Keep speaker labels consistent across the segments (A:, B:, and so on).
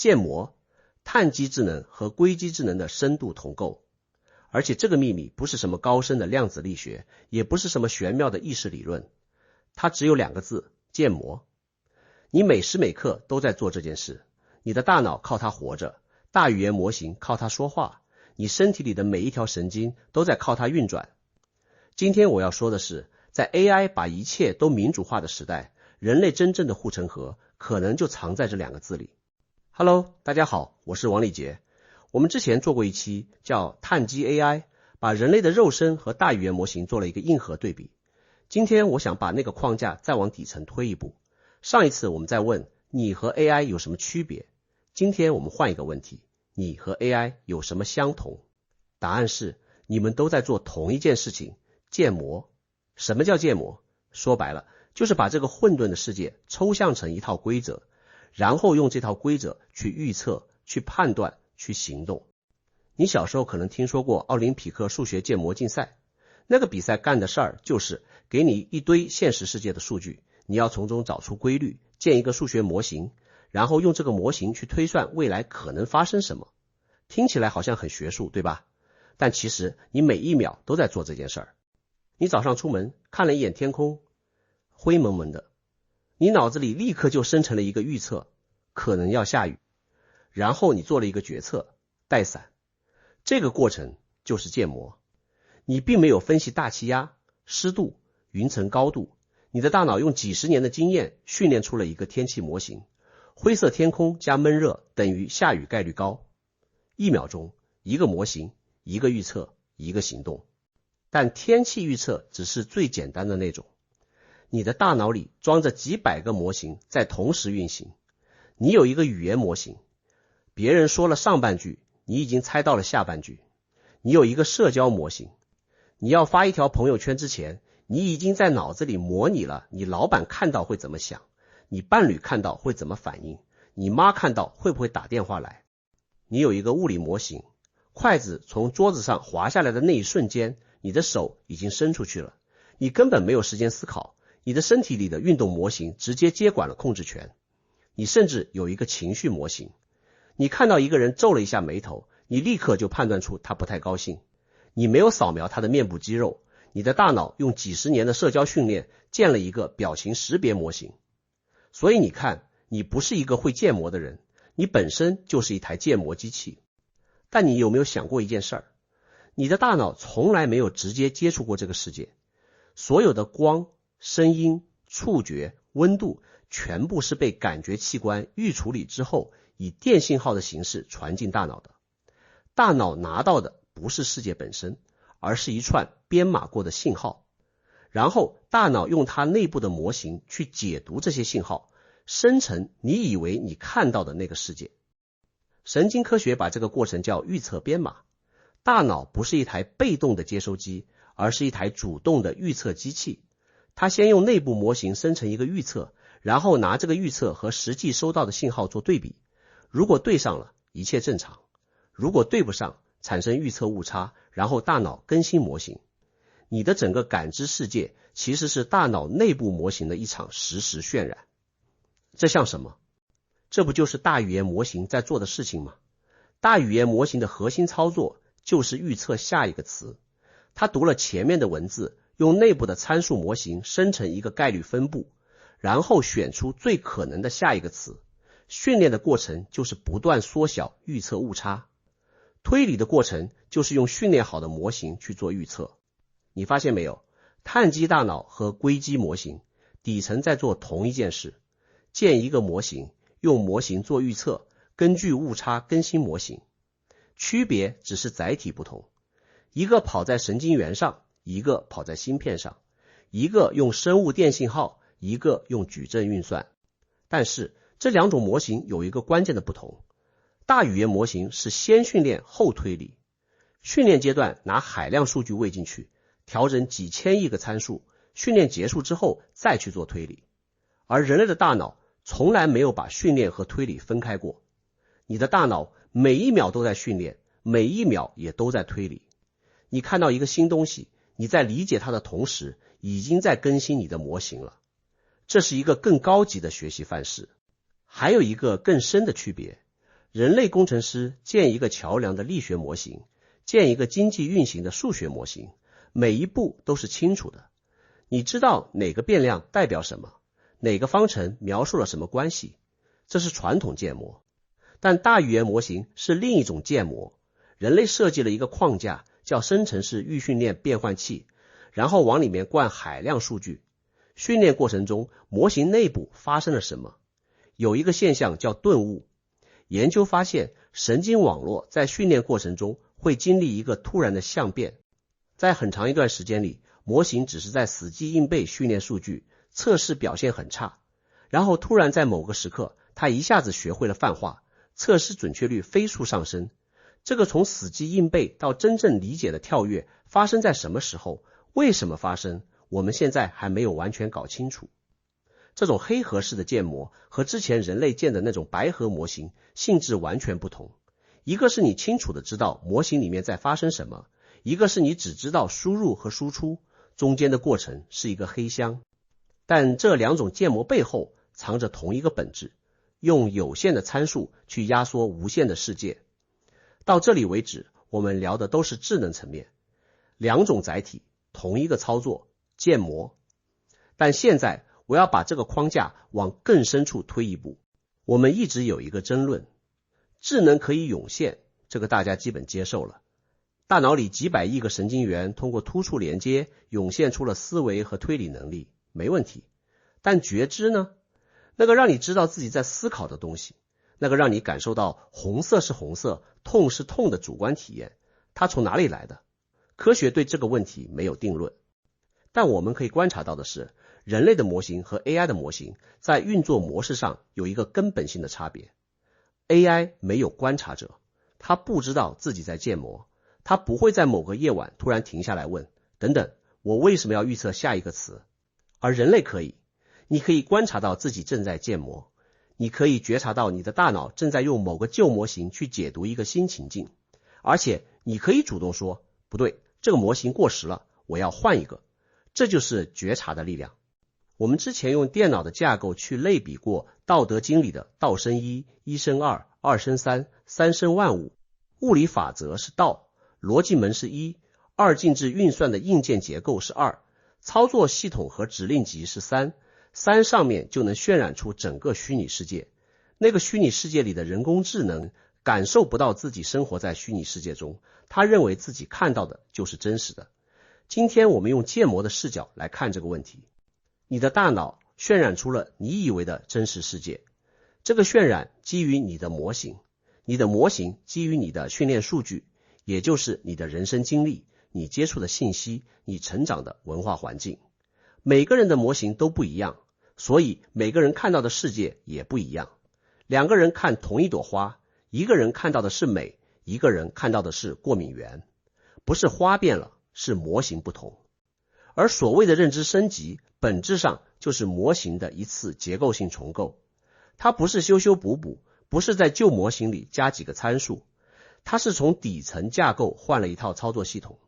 A: 建模、碳基智能和硅基智能的深度同构。而且这个秘密不是什么高深的量子力学，也不是什么玄妙的意识理论，它只有2个字：建模。你每时每刻都在做这件事，你的大脑靠它活着，大语言模型靠它说话，你身体里的每一条神经都在靠它运转。今天我要说的是，在 AI 把一切都民主化的时代，人类真正的护城河可能就藏在这2个字里。Hello， 大家好，我是王礼杰。我们之前做过一期叫碳基 AI， 把人类的肉身和大语言模型做了一个硬核对比。今天我想把那个框架再往底层推一步。上一次我们在问你和 AI 有什么区别，今天我们换一个问题，你和 AI 有什么相同？答案是你们都在做同一件事情，建模。什么叫建模？说白了，就是把这个混沌的世界抽象成一套规则，然后用这套规则去预测、去判断、去行动。你小时候可能听说过奥林匹克数学建模竞赛，那个比赛干的事儿就是给你一堆现实世界的数据，你要从中找出规律，建一个数学模型，然后用这个模型去推算未来可能发生什么。听起来好像很学术，对吧？但其实你每一秒都在做这件事儿。你早上出门看了一眼天空，灰蒙蒙的，你脑子里立刻就生成了一个预测，可能要下雨，然后你做了一个决策，带伞。这个过程就是建模。你并没有分析大气压、湿度、云层高度，你的大脑用几十年的经验训练出了一个天气模型，灰色天空加闷热等于下雨概率高。1秒钟，一个模型，一个预测，一个行动。但天气预测只是最简单的那种，你的大脑里装着几百个模型在同时运行。你有一个语言模型，别人说了上半句，你已经猜到了下半句。你有一个社交模型，你要发一条朋友圈之前，你已经在脑子里模拟了你老板看到会怎么想，你伴侣看到会怎么反应，你妈看到会不会打电话来。你有一个物理模型，筷子从桌子上滑下来的那一瞬间，你的手已经伸出去了，你根本没有时间思考，你的身体里的运动模型直接接管了控制权。你甚至有一个情绪模型，你看到一个人皱了一下眉头，你立刻就判断出他不太高兴。你没有扫描他的面部肌肉，你的大脑用几十年的社交训练建了一个表情识别模型。所以你看，你不是一个会建模的人，你本身就是一台建模机器。但你有没有想过一件事儿？你的大脑从来没有直接接触过这个世界，所有的光、声音、触觉、温度全部是被感觉器官预处理之后，以电信号的形式传进大脑的。大脑拿到的不是世界本身，而是一串编码过的信号，然后大脑用它内部的模型去解读这些信号，生成你以为你看到的那个世界。神经科学把这个过程叫预测编码。大脑不是一台被动的接收机，而是一台主动的预测机器。它先用内部模型生成一个预测，然后拿这个预测和实际收到的信号做对比。如果对上了，一切正常；如果对不上，产生预测误差，然后大脑更新模型。你的整个感知世界其实是大脑内部模型的一场实时渲染。这像什么？这不就是大语言模型在做的事情吗？大语言模型的核心操作就是预测下一个词，它读了前面的文字，用内部的参数模型生成一个概率分布，然后选出最可能的下一个词。训练的过程就是不断缩小预测误差，推理的过程就是用训练好的模型去做预测。你发现没有？碳基大脑和硅基模型底层在做同一件事，建一个模型，用模型做预测，根据误差更新模型。区别只是载体不同，一个跑在神经元上，一个跑在芯片上，一个用生物电信号，一个用矩阵运算。但是这2种模型有一个关键的不同，大语言模型是先训练后推理，训练阶段拿海量数据喂进去，调整几千亿个参数，训练结束之后再去做推理。而人类的大脑从来没有把训练和推理分开过，你的大脑每一秒都在训练，每一秒也都在推理。你看到一个新东西，你在理解它的同时，已经在更新你的模型了。这是一个更高级的学习范式。还有一个更深的区别，人类工程师建一个桥梁的力学模型，建一个经济运行的数学模型，每一步都是清楚的。你知道哪个变量代表什么，哪个方程描述了什么关系，这是传统建模。但大语言模型是另一种建模，人类设计了一个框架，叫生成式预训练变换器，然后往里面灌海量数据。训练过程中，模型内部发生了什么？有一个现象叫顿悟。研究发现，神经网络在训练过程中会经历一个突然的相变。在很长一段时间里，模型只是在死记硬背训练数据，测试表现很差。然后突然在某个时刻，它一下子学会了泛化，测试准确率飞速上升。这个从死记硬背到真正理解的跳跃发生在什么时候？为什么发生？我们现在还没有完全搞清楚。这种黑盒式的建模和之前人类建的那种白盒模型性质完全不同。一个是你清楚的知道模型里面在发生什么，一个是你只知道输入和输出，中间的过程是一个黑箱。但这两种建模背后藏着同一个本质，用有限的参数去压缩无限的世界。到这里为止，我们聊的都是智能层面，两种载体，同一个操作，建模。但现在我要把这个框架往更深处推一步。我们一直有一个争论，智能可以涌现，这个大家基本接受了。大脑里几百亿个神经元通过突触连接涌现出了思维和推理能力，没问题。但觉知呢？那个让你知道自己在思考的东西，那个让你感受到红色是红色，痛是痛的主观体验，它从哪里来的？科学对这个问题没有定论。但我们可以观察到的是，人类的模型和 AI 的模型在运作模式上有一个根本性的差别。AI 没有观察者，他不知道自己在建模，他不会在某个夜晚突然停下来问，等等，我为什么要预测下一个词？而人类可以，你可以观察到自己正在建模，你可以觉察到你的大脑正在用某个旧模型去解读一个新情境，而且你可以主动说，不对，这个模型过时了，我要换一个。这就是觉察的力量。我们之前用电脑的架构去类比过《道德经》里的道生一，一生二，二生三，三生万物。物理法则是道，逻辑门是一，二进制运算的硬件结构是二，操作系统和指令集是三，三上面就能渲染出整个虚拟世界。那个虚拟世界里的人工智能感受不到自己生活在虚拟世界中，他认为自己看到的就是真实的。今天我们用建模的视角来看这个问题。你的大脑渲染出了你以为的真实世界，这个渲染基于你的模型，你的模型基于你的训练数据，也就是你的人生经历，你接触的信息，你成长的文化环境。每个人的模型都不一样，所以每个人看到的世界也不一样。两个人看同一朵花，一个人看到的是美，一个人看到的是过敏源。不是花变了，是模型不同。而所谓的认知升级，本质上就是模型的一次结构性重构。它不是修修补补，不是在旧模型里加几个参数，它是从底层架构换了一套操作系统。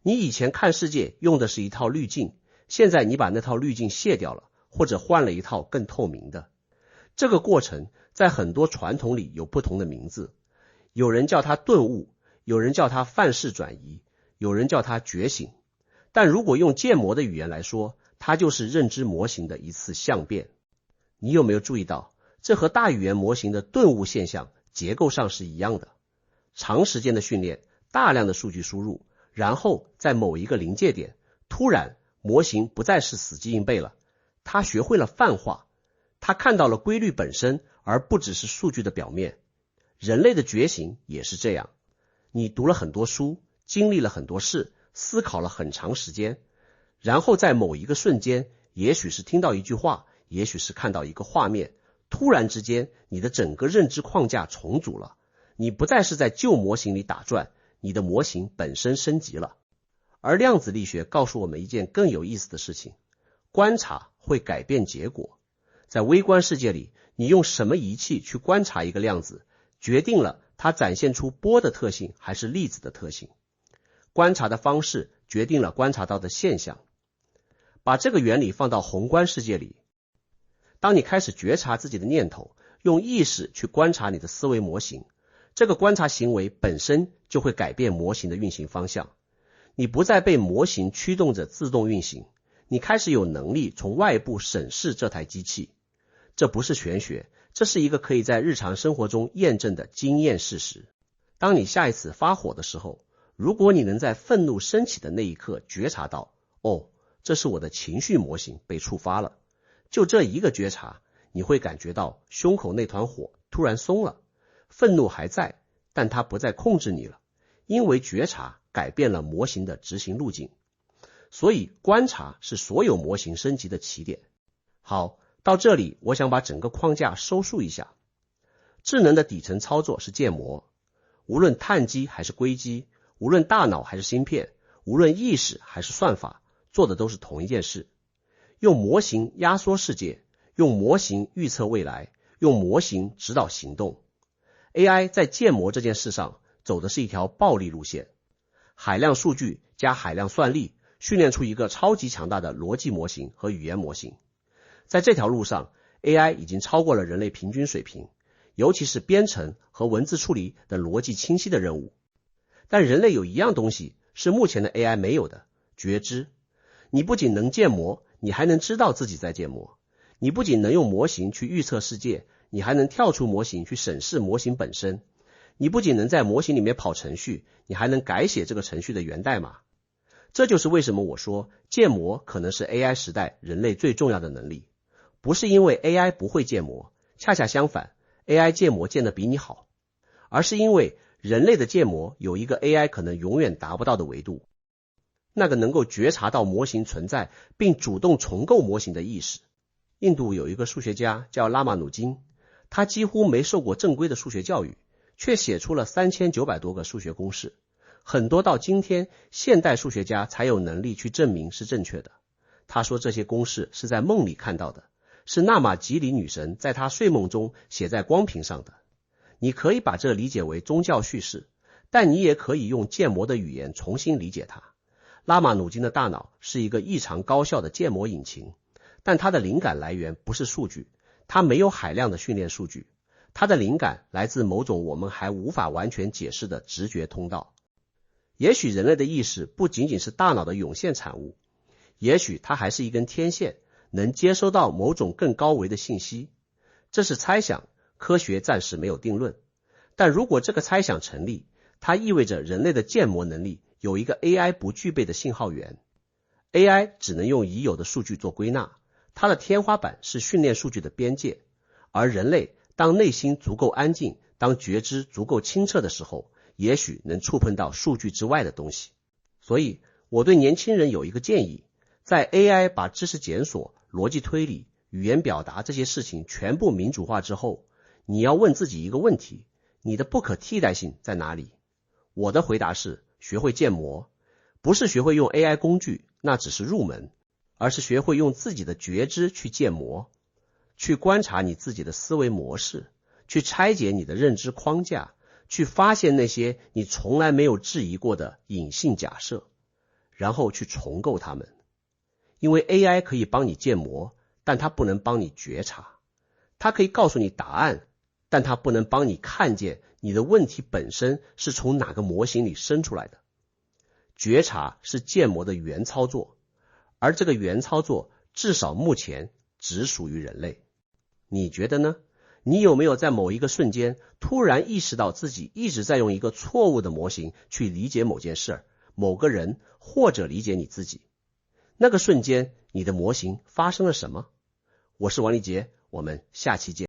A: 你以前看世界用的是一套滤镜，现在你把那套滤镜卸掉了，或者换了一套更透明的。这个过程在很多传统里有不同的名字，有人叫它顿悟，有人叫它范式转移，有人叫它觉醒。但如果用建模的语言来说，它就是认知模型的一次相变。你有没有注意到，这和大语言模型的顿悟现象结构上是一样的？长时间的训练，大量的数据输入，然后在某一个临界点，突然模型不再是死记硬背了，它学会了泛化，它看到了规律本身，而不只是数据的表面。人类的觉醒也是这样，你读了很多书，经历了很多事，思考了很长时间，然后在某一个瞬间，也许是听到一句话，也许是看到一个画面，突然之间你的整个认知框架重组了，你不再是在旧模型里打转，你的模型本身升级了。而量子力学告诉我们一件更有意思的事情，观察会改变结果。在微观世界里，你用什么仪器去观察一个量子，决定了它展现出波的特性还是粒子的特性。观察的方式决定了观察到的现象。把这个原理放到宏观世界里，当你开始觉察自己的念头，用意识去观察你的思维模型，这个观察行为本身就会改变模型的运行方向。你不再被模型驱动着自动运行，你开始有能力从外部审视这台机器。这不是玄学，这是一个可以在日常生活中验证的经验事实。当你下一次发火的时候，如果你能在愤怒升起的那一刻觉察到，哦，这是我的情绪模型被触发了，就这一个觉察，你会感觉到胸口那团火突然松了，愤怒还在，但它不再控制你了，因为觉察改变了模型的执行路径。所以观察是所有模型升级的起点。好，到这里我想把整个框架收束一下。智能的底层操作是建模，无论碳基还是硅基，无论大脑还是芯片，无论意识还是算法，做的都是同一件事。用模型压缩世界，用模型预测未来，用模型指导行动。AI 在建模这件事上走的是一条暴力路线，海量数据加海量算力，训练出一个超级强大的逻辑模型和语言模型。在这条路上 AI 已经超过了人类平均水平，尤其是编程和文字处理等逻辑清晰的任务。但人类有一样东西是目前的 AI 没有的，觉知。你不仅能建模，你还能知道自己在建模。你不仅能用模型去预测世界，你还能跳出模型去审视模型本身。你不仅能在模型里面跑程序，你还能改写这个程序的源代码。这就是为什么我说建模可能是 AI 时代人类最重要的能力。不是因为 AI 不会建模，恰恰相反， AI 建模建得比你好，而是因为人类的建模有一个 AI 可能永远达不到的维度，那个能够觉察到模型存在并主动重构模型的意识。印度有一个数学家叫拉玛努金，他几乎没受过正规的数学教育，却写出了3900多个数学公式，很多到今天现代数学家才有能力去证明是正确的。他说这些公式是在梦里看到的，是纳玛吉里女神在他睡梦中写在光屏上的。你可以把这理解为宗教叙事，但你也可以用建模的语言重新理解它。拉玛努金的大脑是一个异常高效的建模引擎，但它的灵感来源不是数据，它没有海量的训练数据，它的灵感来自某种我们还无法完全解释的直觉通道。也许人类的意识不仅仅是大脑的涌现产物，也许它还是一根天线，能接收到某种更高维的信息。这是猜想，科学暂时没有定论。但如果这个猜想成立，它意味着人类的建模能力有一个 AI 不具备的信号源。AI 只能用已有的数据做归纳，它的天花板是训练数据的边界，而人类当内心足够安静，当觉知足够清澈的时候，也许能触碰到数据之外的东西。所以我对年轻人有一个建议，在 AI 把知识检索、逻辑推理、语言表达这些事情全部民主化之后，你要问自己一个问题，你的不可替代性在哪里？我的回答是学会建模，不是学会用 AI 工具，那只是入门，而是学会用自己的觉知去建模，去观察你自己的思维模式，去拆解你的认知框架，去发现那些你从来没有质疑过的隐性假设，然后去重构它们。因为 AI 可以帮你建模，但它不能帮你觉察。它可以告诉你答案，但它不能帮你看见你的问题本身是从哪个模型里生出来的。觉察是建模的原操作，而这个原操作至少目前只属于人类。你觉得呢？你有没有在某一个瞬间突然意识到自己一直在用一个错误的模型去理解某件事、某个人，或者理解你自己？那个瞬间，你的模型发生了什么？我是王立杰，我们下期见。